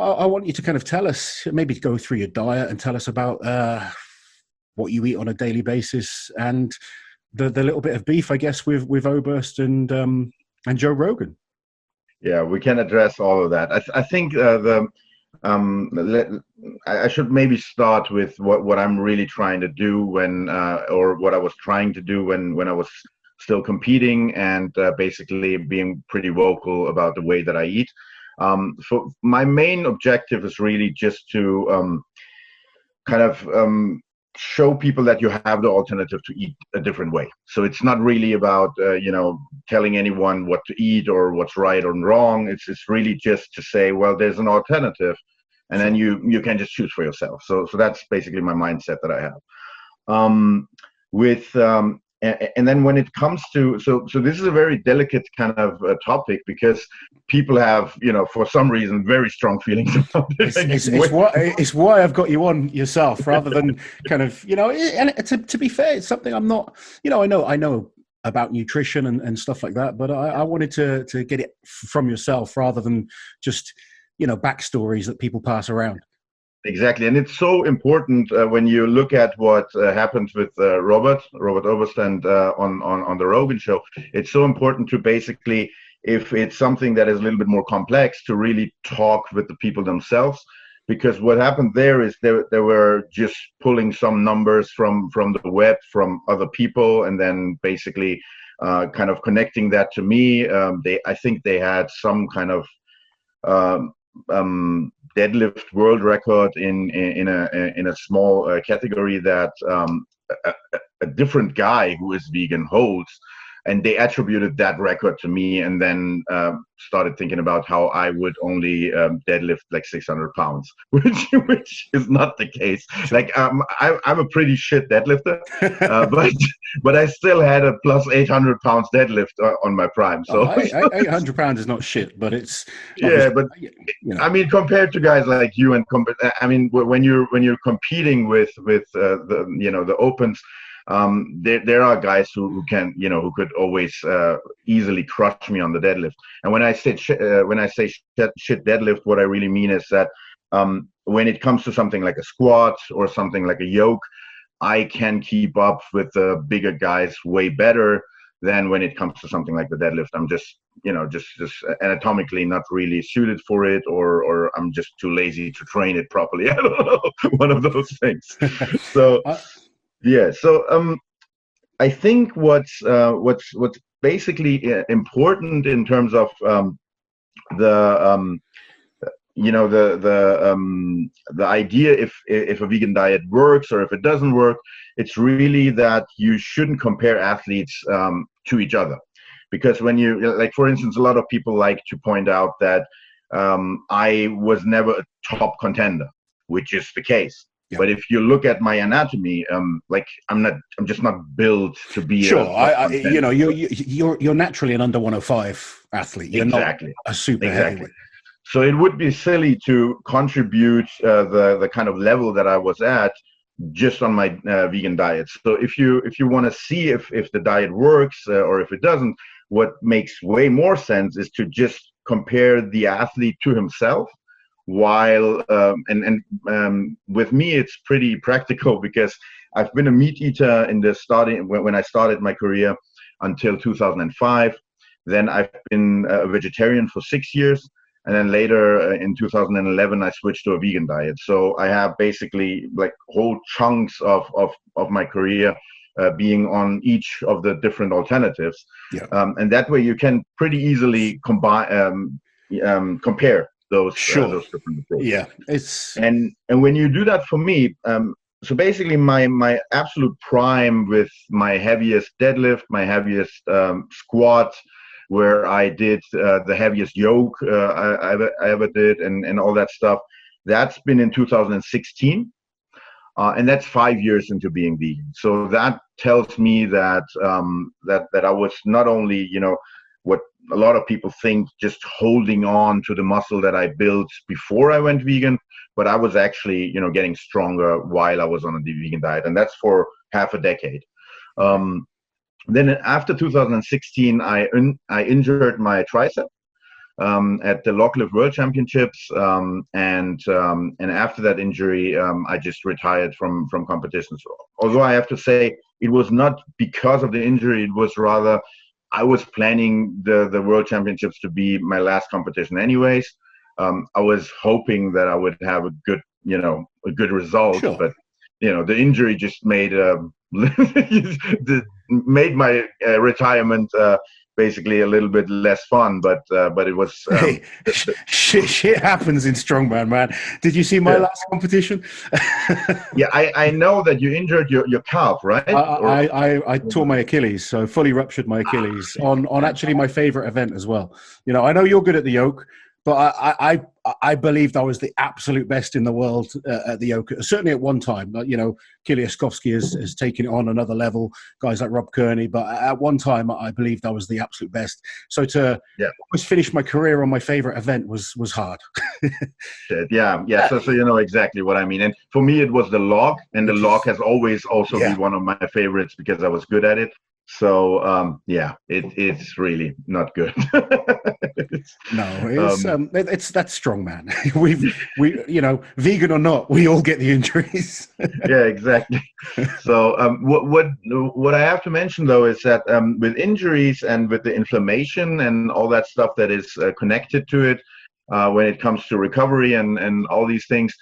I want you to kind of tell us, maybe go through your diet and tell us about what you eat on a daily basis, and the little bit of beef, I guess, with Oberst and Joe Rogan. Yeah, we can address all of that. I think I should maybe start with what I'm really trying to do or what I was trying to do when I was still competing, and basically being pretty vocal about the way that I eat. For my main objective is really just to kind of show people that you have the alternative to eat a different way. So it's not really about telling anyone what to eat or what's right or wrong. It's really just to say, well, there's an alternative, and then you can just choose for yourself. So that's basically my mindset that I have. And then when it comes to so this is a very delicate kind of topic, because people have, for some reason, very strong feelings about it. It's why I've got you on yourself, rather than kind of, and to be fair, it's something I'm not, I know about nutrition and stuff like that, but I wanted to get it from yourself rather than just, backstories that people pass around. Exactly, and it's so important when you look at what happened with Robert Oberst and on the Rogan show. It's so important to basically, if it's something that is a little bit more complex, to really talk with the people themselves, because what happened there is they were just pulling some numbers from the web, from other people, and then basically kind of connecting that to me. I think they had some kind of deadlift world record in a small category that a different guy who is vegan holds, and they attributed that record to me, and then started thinking about how I would only deadlift like 600 pounds, which is not the case. Like I'm a pretty shit deadlifter, but I still had a plus 800 pounds deadlift on my prime. So 800 pounds is not shit, but it's but I mean, compared to guys like you, and when you're competing with the opens. There are guys who can, who could always easily crush me on the deadlift. And when I say shit deadlift, what I really mean is that when it comes to something like a squat or something like a yoke, I can keep up with the bigger guys way better than when it comes to something like the deadlift. I'm just anatomically not really suited for it, or I'm just too lazy to train it properly. I don't know, one of those things. So. Yeah, so I think what's basically important in terms of the idea, if a vegan diet works or if it doesn't work, it's really that you shouldn't compare athletes to each other, because when you, like, for instance, a lot of people like to point out that I was never a top contender, which is the case. Yeah. But if you look at my anatomy, like I'm just not built to be. Sure, you're naturally an under 105 athlete. You're exactly. Not a super heavyweight. So it would be silly to contribute the kind of level that I was at just on my vegan diet. So if you want to see if the diet works or if it doesn't, what makes way more sense is to just compare the athlete to himself. While with me, it's pretty practical, because I've been a meat eater when I started my career until 2005. Then I've been a vegetarian for 6 years, and then later in 2011 I switched to a vegan diet. So I have basically like whole chunks of my career being on each of the different alternatives, and that way you can pretty easily compare those different approaches. Yeah, and when you do that, for me, so basically my absolute prime with my heaviest deadlift, my heaviest squat, where I did the heaviest yoke I ever did, and all that stuff, that's been in 2016, and that's 5 years into being vegan. So that tells me that that I was not only, what a lot of people think, just holding on to the muscle that I built before I went vegan, but I was actually, getting stronger while I was on a vegan diet, and that's for half a decade. Then after 2016, I injured my tricep, at the Lock Lift World Championships, and after that injury, I just retired from competitions. Although I have to say, it was not because of the injury; it was rather I was planning the World Championships to be my last competition, anyways. I was hoping that I would have a good result, Sure. but the injury just made made my retirement basically a little bit less fun, but it was shit happens in strongman, man. Did you see my last competition? Yeah, I know that you injured your calf, right? I tore my Achilles, so fully ruptured my Achilles on actually my favorite event as well. I know you're good at the yoke, but I believed I was the absolute best in the world at the yoke. Certainly at one time. Kiliaskovsky has taken it on another level, guys like Rob Kearney. But at one time, I believed I was the absolute best. So to almost finish my career on my favorite event was hard. Yeah. So you know exactly what I mean. And for me, it was the log, and the log has always also been one of my favorites because I was good at it. So it's really not good. It's that's strongman. we vegan or not, we all get the injuries. Yeah, exactly. So what I have to mention though is that with injuries and with the inflammation and all that stuff that is connected to it, when it comes to recovery and all these things.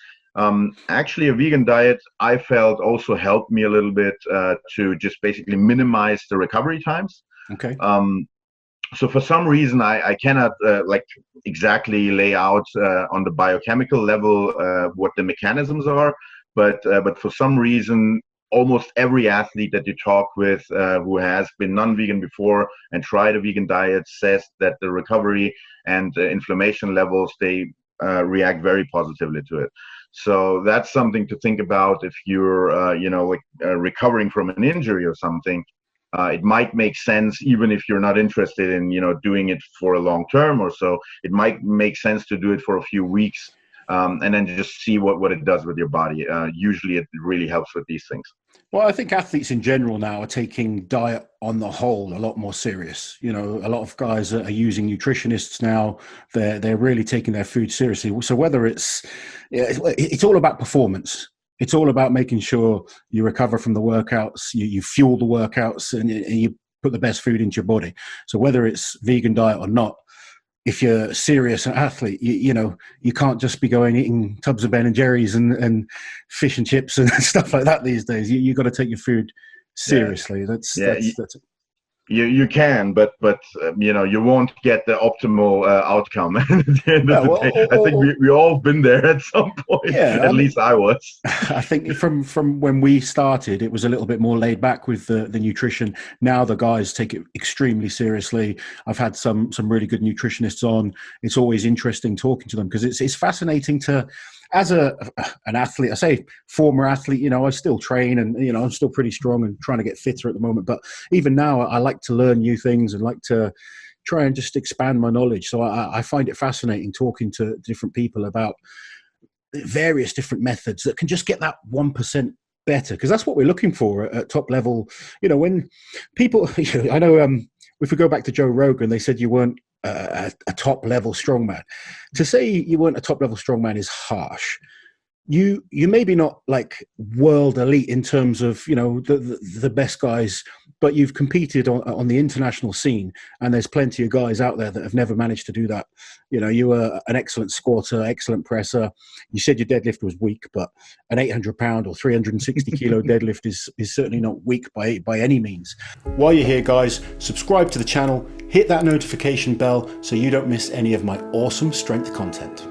Actually, a vegan diet, I felt, also helped me a little bit to just basically minimize the recovery times. Okay. So for some reason, I cannot exactly lay out on the biochemical level what the mechanisms are, but for some reason, almost every athlete that you talk with who has been non-vegan before and tried a vegan diet says that the recovery and inflammation levels, they react very positively to it. So that's something to think about if you're, recovering from an injury or something. It might make sense, even if you're not interested in, doing it for a long term or so. It might make sense to do it for a few weeks and then just see what it does with your body. Usually it really helps with these things. Well, I think athletes in general now are taking diet on the whole a lot more serious. A lot of guys are using nutritionists now. They're really taking their food seriously. So whether it's all about performance. It's all about making sure you recover from the workouts, you fuel the workouts, and you put the best food into your body. So whether it's vegan diet or not, if you're a serious athlete, you can't just be going eating tubs of Ben and Jerry's and fish and chips and stuff like that these days. You got to take your food seriously. That's You can, but you won't get the optimal outcome at the end of the day. I think we all been there at some point. Yeah, at least I was. I think from when we started, it was a little bit more laid back with the nutrition. Now the guys take it extremely seriously. I've had some really good nutritionists on. It's always interesting talking to them because it's fascinating to. As an athlete, I say former athlete, I still train and, I'm still pretty strong and trying to get fitter at the moment. But even now, I like to learn new things and like to try and just expand my knowledge. So I find it fascinating talking to different people about various different methods that can just get that 1% better. Because that's what we're looking for at top level. When people, I know if we go back to Joe Rogan, they said you weren't a top level strongman. To say you weren't a top level strongman is harsh. You maybe not like world elite in terms of the best guys, but you've competed on the international scene, and there's plenty of guys out there that have never managed to do that. You were an excellent squatter, excellent presser. You said your deadlift was weak, but an 800-pound or 360 kilo deadlift is certainly not weak by any means. While you're here, guys, subscribe to the channel, hit that notification bell so you don't miss any of my awesome strength content.